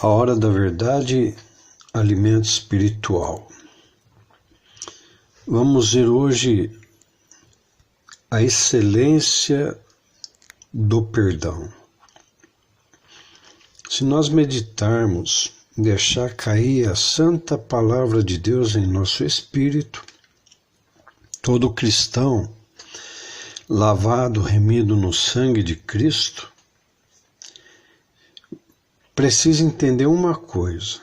A hora da verdade, alimento espiritual. Vamos ver hoje a excelência do perdão. Se nós meditarmos, deixar cair a santa palavra de Deus em nosso espírito, todo cristão, lavado, remido no sangue de Cristo, precisa entender uma coisa,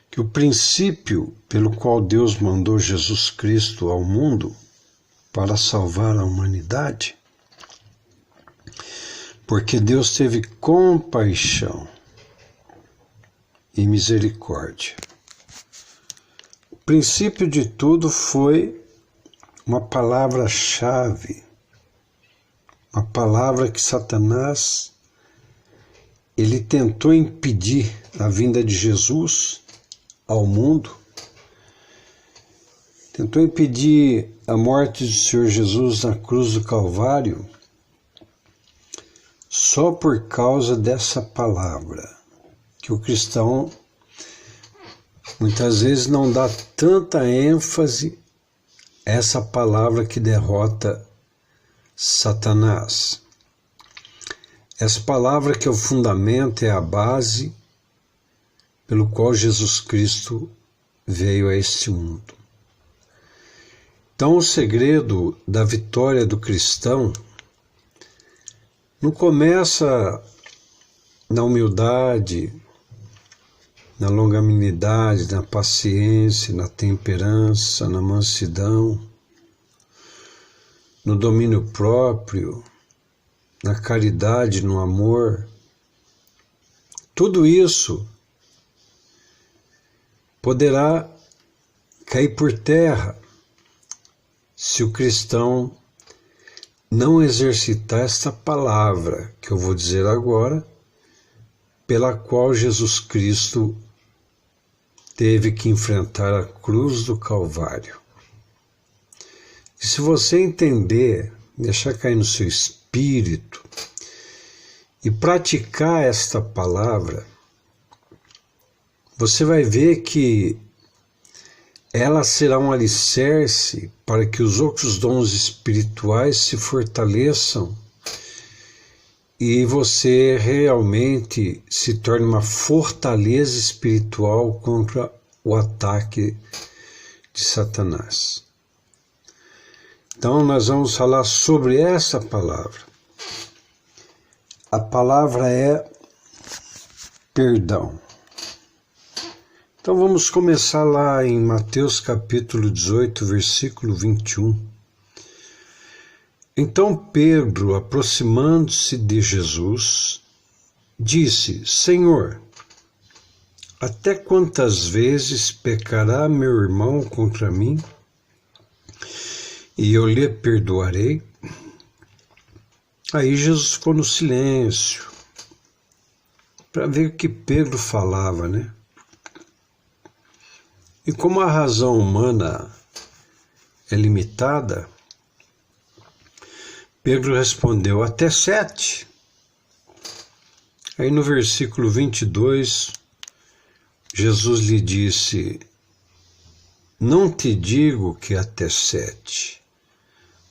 que o princípio pelo qual Deus mandou Jesus Cristo ao mundo para salvar a humanidade, porque Deus teve compaixão e misericórdia. O princípio de tudo foi uma palavra-chave, uma palavra que Satanás ele tentou impedir a vinda de Jesus ao mundo, tentou impedir a morte do Senhor Jesus na cruz do Calvário, só por causa dessa palavra, que o cristão muitas vezes não dá tanta ênfase a essa palavra que derrota Satanás. Essa palavra que é o fundamento, é a base pelo qual Jesus Cristo veio a este mundo. Então, o segredo da vitória do cristão não começa na humildade, na longanimidade, na paciência, na temperança, na mansidão, no domínio próprio, na caridade, no amor. Tudo isso poderá cair por terra se o cristão não exercitar esta palavra que eu vou dizer agora, pela qual Jesus Cristo teve que enfrentar a cruz do Calvário. E se você entender, deixar cair no seu espírito e praticar esta palavra, você vai ver que ela será um alicerce para que os outros dons espirituais se fortaleçam e você realmente se torne uma fortaleza espiritual contra o ataque de Satanás. Então nós vamos falar sobre essa palavra. A palavra é perdão. Então vamos começar lá em Mateus capítulo 18, versículo 21. Então Pedro, aproximando-se de Jesus, disse: Senhor, até quantas vezes pecará meu irmão contra mim, e eu lhe perdoarei? Aí Jesus ficou no silêncio, para ver o que Pedro falava, né? E como a razão humana é limitada, Pedro respondeu: até 7. Aí no versículo 22, Jesus lhe disse: não te digo que até 7,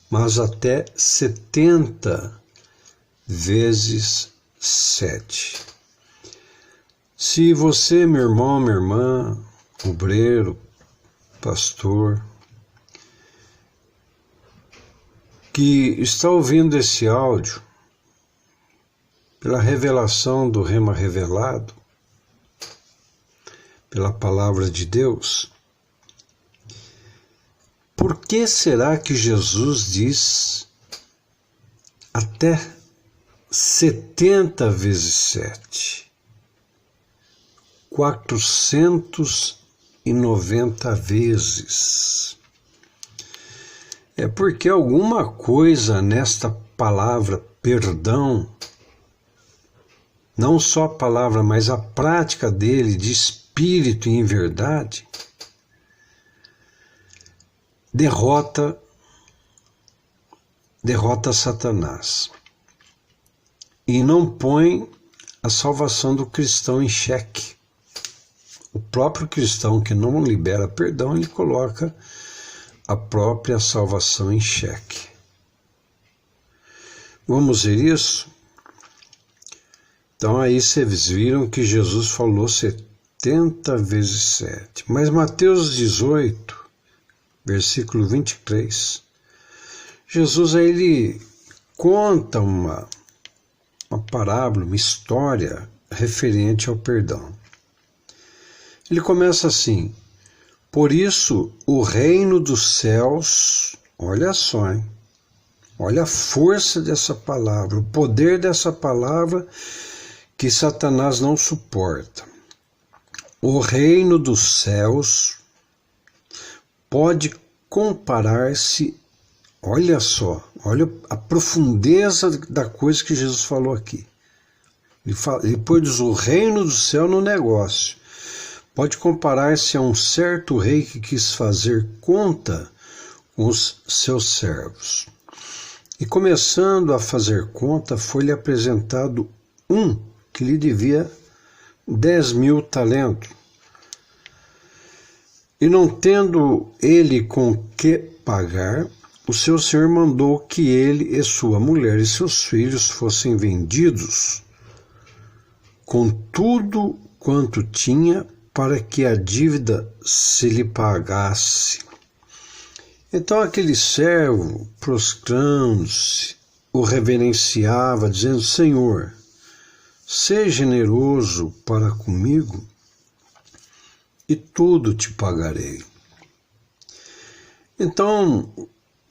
mas até 70 vezes 7. Se você, meu irmão, minha irmã, obreiro, pastor, que está ouvindo esse áudio pela revelação do Rema Revelado, pela palavra de Deus, por que será que Jesus diz até 70 vezes 7? 490 vezes. É porque alguma coisa nesta palavra perdão, não só a palavra, mas a prática dele de espírito e em verdade, derrota Satanás e não põe a salvação do cristão em xeque. O próprio cristão que não libera perdão, ele coloca a própria salvação em xeque. Vamos ver isso? Então aí vocês viram que Jesus falou 70 vezes 7. Mas Mateus 18, versículo 23, Jesus aí ele conta uma parábola, uma história referente ao perdão. Ele começa assim: por isso o reino dos céus, olha só, hein? Olha a força dessa palavra, o poder dessa palavra que Satanás não suporta. O reino dos céus pode comparar-se, olha só, olha a profundeza da coisa que Jesus falou aqui. Ele pôs o reino do céu no negócio. Pode comparar-se a um certo rei que quis fazer conta com os seus servos. E começando a fazer conta, foi-lhe apresentado um que lhe devia 10.000 talentos. E não tendo ele com que pagar, o seu senhor mandou que ele e sua mulher e seus filhos fossem vendidos com tudo quanto tinha, para que a dívida se lhe pagasse. Então aquele servo, prostrando-se, o reverenciava, dizendo: Senhor, seja generoso para comigo, e tudo te pagarei. Então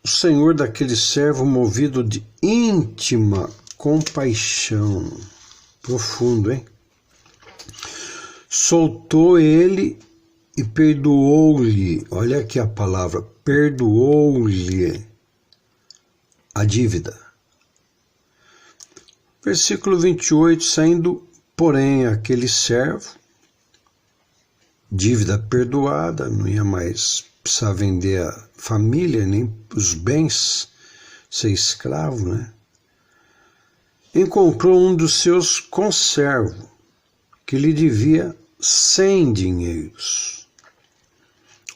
o senhor daquele servo, movido de íntima compaixão, profundo, hein? Soltou ele e perdoou-lhe, olha aqui a palavra, perdoou-lhe a dívida. Versículo 28, saindo, porém, aquele servo, dívida perdoada, não ia mais precisar vender a família, nem os bens, ser escravo, né? Encontrou um dos seus conservos, que lhe devia 100 dinheiros.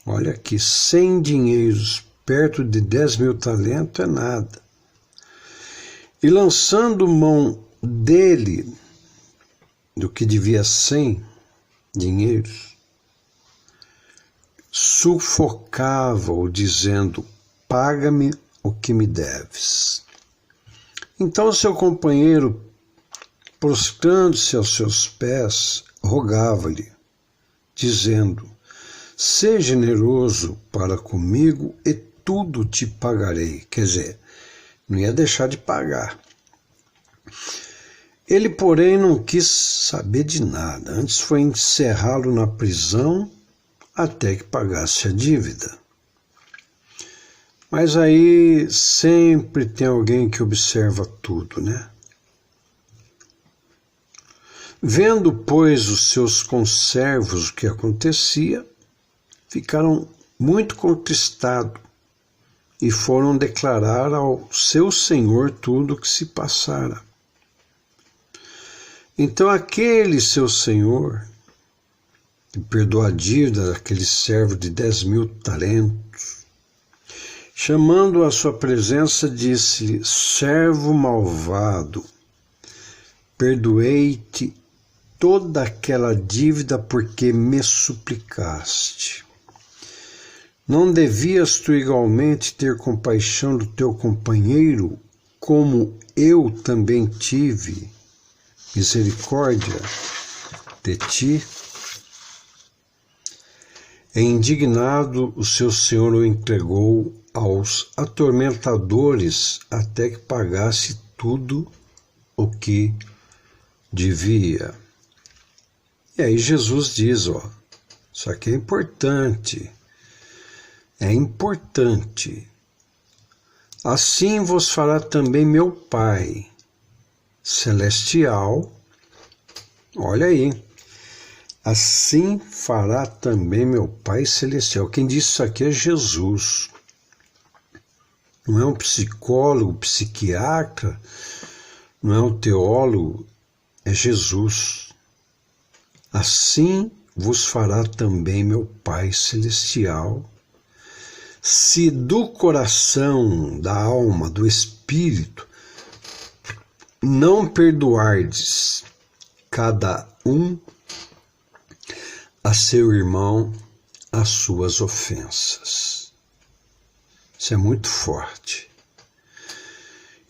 Olha aqui, 100 dinheiros perto de 10.000 talentos é nada. E lançando mão dele, do que devia 100 dinheiros, sufocava-o, dizendo: paga-me o que me deves. Então seu companheiro, prostrando-se aos seus pés, rogava-lhe, dizendo: seja generoso para comigo e tudo te pagarei. Quer dizer, não ia deixar de pagar. Ele, porém, não quis saber de nada, antes foi encerrá-lo na prisão até que pagasse a dívida. Mas aí sempre tem alguém que observa tudo, né? Vendo, pois, os seus conservos o que acontecia, ficaram muito contristados e foram declarar ao seu senhor tudo o que se passara. Então aquele seu senhor, que perdoou a dívida daquele servo de 10.000 talentos, chamando-o à sua presença, disse-lhe: servo malvado, perdoei-te toda aquela dívida porque me suplicaste. Não devias tu igualmente ter compaixão do teu companheiro, como eu também tive misericórdia de ti? E indignado, o seu senhor o entregou aos atormentadores até que pagasse tudo o que devia. E aí Jesus diz, isso aqui é importante. É importante. Assim vos fará também meu Pai Celestial. Olha aí. Assim fará também meu Pai Celestial. Quem disse isso aqui é Jesus. Não é um psicólogo, psiquiatra, não é um teólogo, é Jesus. Assim vos fará também meu Pai Celestial, se do coração, da alma, do espírito, não perdoardes cada um a seu irmão as suas ofensas. Isso é muito forte.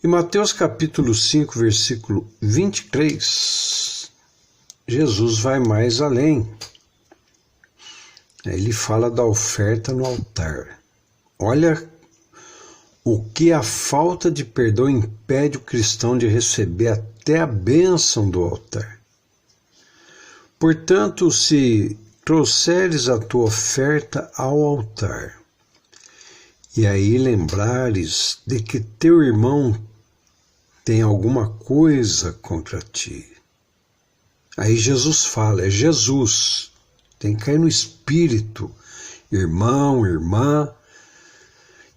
Em Mateus capítulo 5, versículo 23, Jesus vai mais além. Ele fala da oferta no altar. Olha o que a falta de perdão impede o cristão de receber até a bênção do altar. Portanto, se trouxeres a tua oferta ao altar, e aí lembrares de que teu irmão tem alguma coisa contra ti. Aí Jesus fala, é Jesus, tem que cair no espírito, irmão, irmã,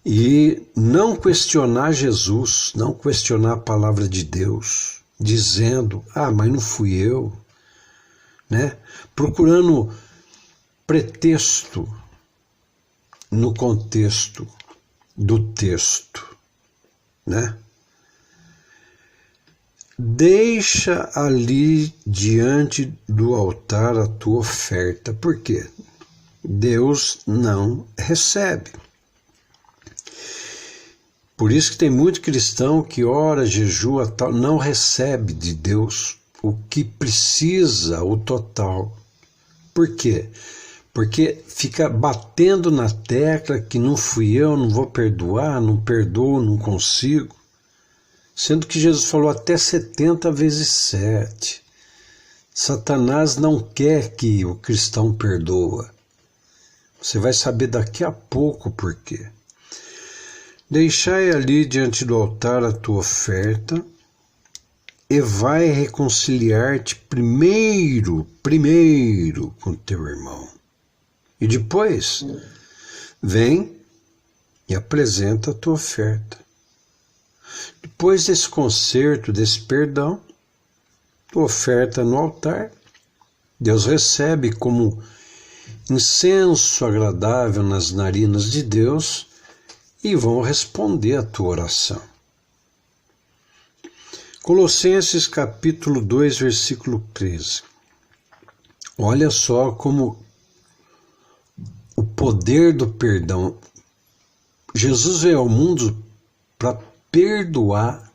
e não questionar Jesus, não questionar a palavra de Deus, dizendo, mas não fui eu, né? Procurando pretexto no contexto do texto, né? Deixa ali diante do altar a tua oferta. Por quê? Deus não recebe. Por isso que tem muito cristão que ora, jejua, tal, não recebe de Deus o que precisa, o total. Por quê? Porque fica batendo na tecla que não fui eu, não vou perdoar, não perdoo, não consigo. Sendo que Jesus falou até 70 vezes 7. Satanás não quer que o cristão perdoa. Você vai saber daqui a pouco por quê. Deixai ali diante do altar a tua oferta e vai reconciliar-te primeiro com teu irmão. E depois, vem e apresenta a tua oferta. Depois desse conserto, desse perdão, tua oferta no altar, Deus recebe como incenso agradável nas narinas de Deus e vão responder a tua oração. Colossenses capítulo 2, versículo 13. Olha só como o poder do perdão. Jesus veio ao mundo para perdoar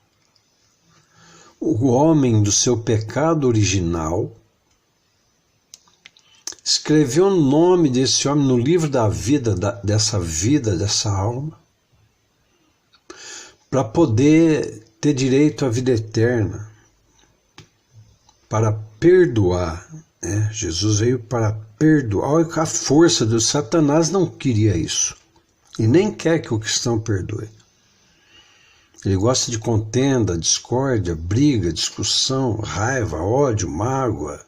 o homem do seu pecado original, escreveu o nome desse homem no livro da vida, dessa alma, para poder ter direito à vida eterna, para perdoar. Né? Jesus veio para perdoar. Olha a força do Satanás, não queria isso, e nem quer que o cristão perdoe. Ele gosta de contenda, discórdia, briga, discussão, raiva, ódio, mágoa.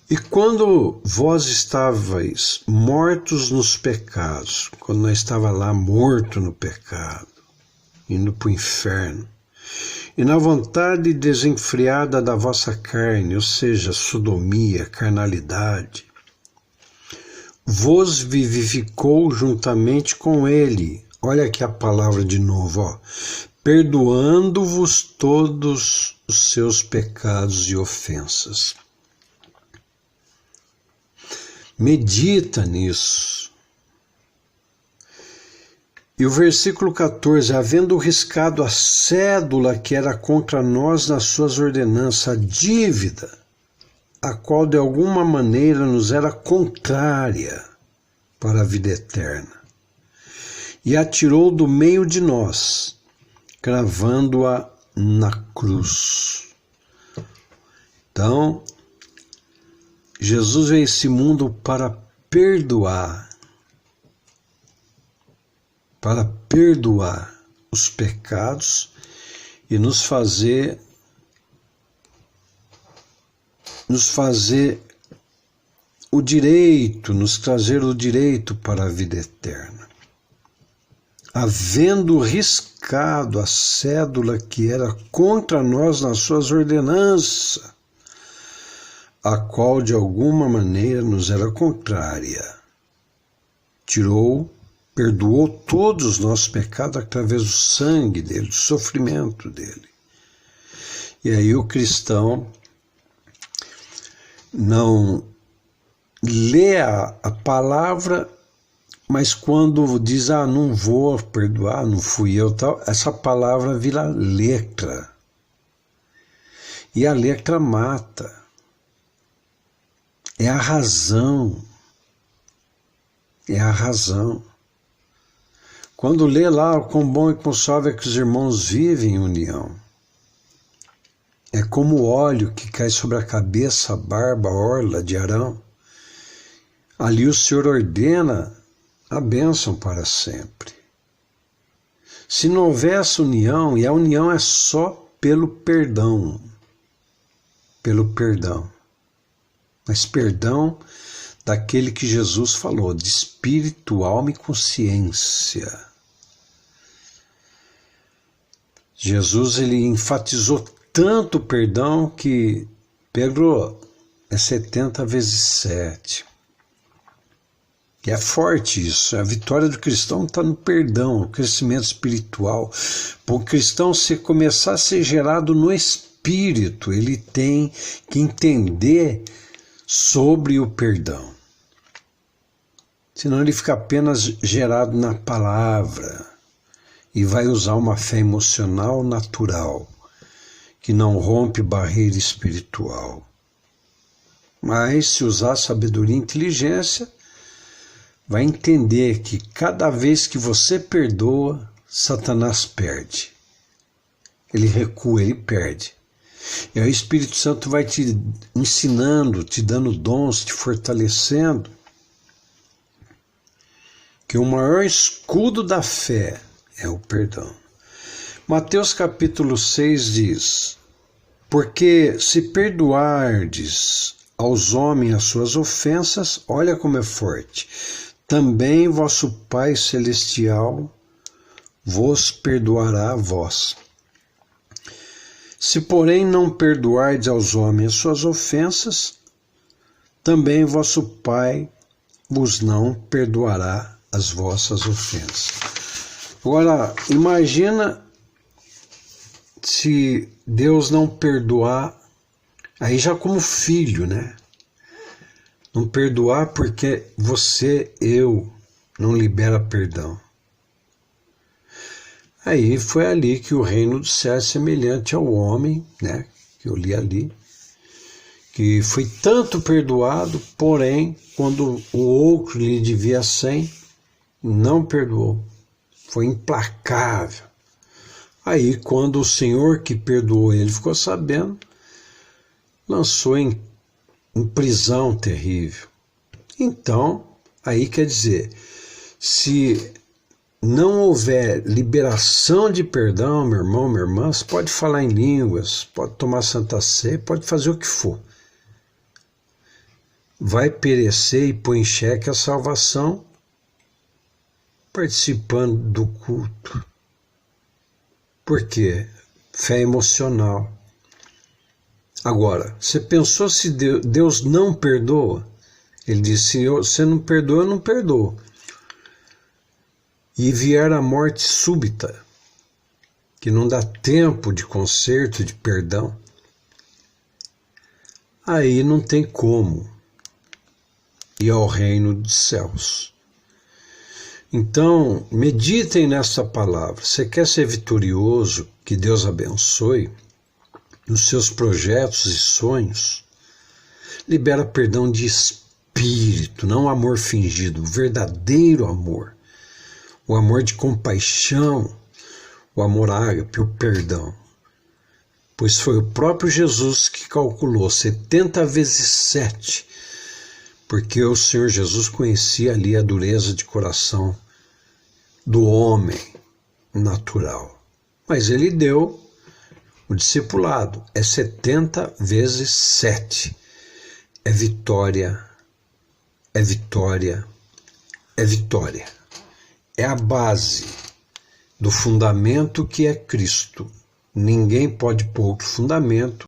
E quando vós estavais mortos nos pecados, quando nós estava lá morto no pecado, indo para o inferno, e na vontade desenfreada da vossa carne, ou seja, sodomia, carnalidade, vos vivificou juntamente com ele. Olha aqui a palavra de novo, perdoando-vos todos os seus pecados e ofensas. Medita nisso. E o versículo 14, havendo riscado a cédula que era contra nós nas suas ordenanças, a dívida, a qual de alguma maneira nos era contrária para a vida eterna, e atirou do meio de nós, cravando-a na cruz. Então, Jesus veio a esse mundo para perdoar os pecados e nos fazer o direito, nos trazer o direito para a vida eterna. Havendo riscado pecado, a cédula que era contra nós nas suas ordenanças, a qual de alguma maneira nos era contrária. Tirou, perdoou todos os nossos pecados através do sangue dele, do sofrimento dele. E aí o cristão não lê a palavra, mas quando diz, não vou perdoar, não fui eu, tal, essa palavra vira letra. E a letra mata. É a razão. É a razão. Quando lê lá, quão bom e quão suave é que os irmãos vivem em união. É como o óleo que cai sobre a cabeça, a barba, a orla de Arão. Ali o Senhor ordena a bênção para sempre. Se não houvesse união, e a união é só pelo perdão, mas perdão daquele que Jesus falou, de espírito, alma e consciência. Jesus, ele enfatizou tanto o perdão que Pedro é 70 vezes 7. E é forte isso. A vitória do cristão está no perdão, no crescimento espiritual. Para o cristão começar a ser gerado no espírito, ele tem que entender sobre o perdão. Senão ele fica apenas gerado na palavra e vai usar uma fé emocional natural, que não rompe barreira espiritual. Mas se usar sabedoria e inteligência, vai entender que cada vez que você perdoa, Satanás perde. Ele recua, ele perde. E aí o Espírito Santo vai te ensinando, te dando dons, te fortalecendo. Que o maior escudo da fé é o perdão. Mateus capítulo 6 diz: porque se perdoardes aos homens as suas ofensas, olha como é forte, também vosso Pai Celestial vos perdoará a vós. Se, porém, não perdoardes aos homens as suas ofensas, também vosso Pai vos não perdoará as vossas ofensas. Agora, imagina se Deus não perdoar, aí já como filho, né? Não perdoar porque você, eu, não libera perdão. Aí foi ali que o reino do céu é semelhante ao homem, né? Que eu li ali, que foi tanto perdoado, porém, quando o outro lhe devia 100, não perdoou. Foi implacável. Aí, quando o Senhor que perdoou ele ficou sabendo, lançou em prisão terrível. Então, aí quer dizer, se não houver liberação de perdão, meu irmão, minha irmã, você pode falar em línguas, pode tomar Santa Ceia, pode fazer o que for. Vai perecer e põe em xeque a salvação participando do culto. Por quê? Fé emocional. Agora, você pensou se Deus não perdoa? Ele disse, se você não perdoa, eu não perdoo. E vier a morte súbita, que não dá tempo de conserto, de perdão, aí não tem como ir ao reino dos céus. Então, meditem nessa palavra. Você quer ser vitorioso, que Deus abençoe nos seus projetos e sonhos? Libera perdão de espírito, não amor fingido, o verdadeiro amor. O amor de compaixão, o amor ágape, o perdão. Pois foi o próprio Jesus que calculou 70 vezes 7, porque o Senhor Jesus conhecia ali a dureza de coração do homem natural. Mas ele deu o discipulado, é 70 vezes 7. É vitória, é vitória, é vitória. É a base, do fundamento que é Cristo. Ninguém pode pôr outro fundamento